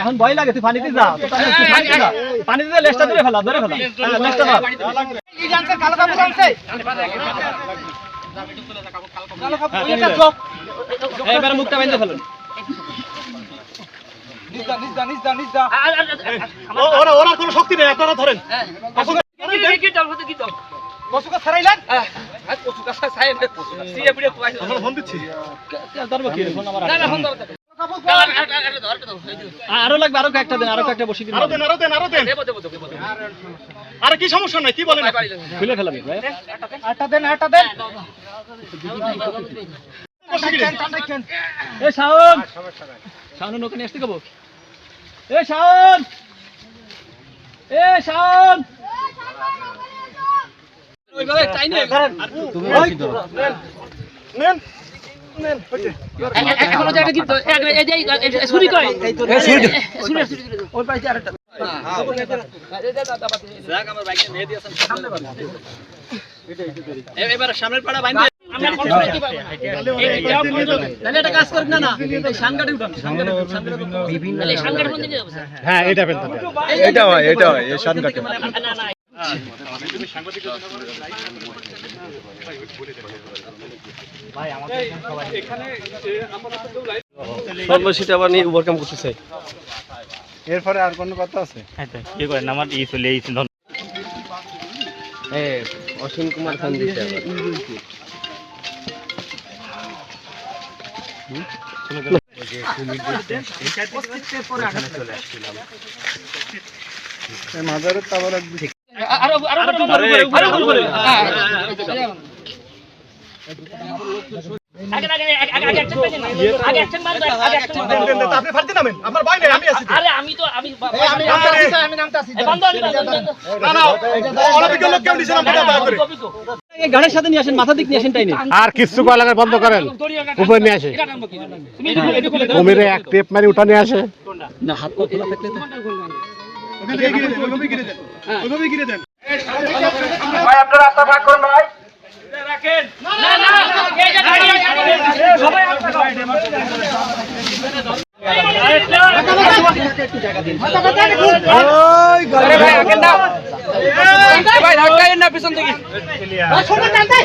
এখন ভয় লাগে, তুই পানিতে যা, পানিতে যা, লেজটা ধরে ফেলা, ধরে ফেলা। এবারে মুখটা বেঁধে ফেলুন। ওরা কোনো শক্তি নেই, আপনারা ধরেন। আরো লাগবে, আরো একটা দেন, আরো একটা বসে দিন। আরে কি সমস্যা নাই, কি বলেন? খুলে ফেলাবি ভাই, আটা দেন, আটা দেন। এ শাওন, শাওন ওখানে আসতে কব। এ শাওন, এ শাওন, ওইভাবে টাইনে তুমি কি দাও নেন নেন। এখন ওটা কি তো এই যে ছুরি কই, এই তো ছুরি ওই পাশে আরেকটা। হ্যাঁ যাক, আমার বাইকে নিয়ে দিয়েছেন সামনে বাদ। এবারে সামনের পাড়া বাইন্দে আমরা কন্ট্রোল কি পাবো তাহলে এটা কাজ করব না। না এই সানগাড়ি উঠান, সানগাড়ি বিভিন্ন তাহলে সানগাড়ি কোন দিকে যাবো? হ্যাঁ এটা ফেলতে হবে, এটা হয় এই সানগাড়ি। না না তুমি সাংবাদিক ভাই আমাদের সবাই এখানে আপনারা তো লাইভ সর্বশেষ আবার নিয়ে ওভারকাম করতে চাই। এরপরে আর কোন কথা আছে? হ্যাঁ তো কি করেন, আমার ই চলে এইছিল। অসীম কুমার খান দিছে মাজারের তাবার গাড়ির সাথে নিয়ে আসেন, মাথা দিক নিয়ে আসেন, টাইনে আর কিছু লাগার বন্ধ করেন, উপরে নিয়ে আসে কুমিরে এক টেপ মারি উঠা নিয়ে আসে না। হাত পা খোলা থাকলে আপনারা রাস্তা ভাগ করুন ভাই, রাখেন। না না এই যে গাড়ি সবাই একটু জায়গা দিন। ওই গাড়ি ভাই রাখেন না ভাই, ধাক্কায়েন না পিছন থেকে। সোজা টানতে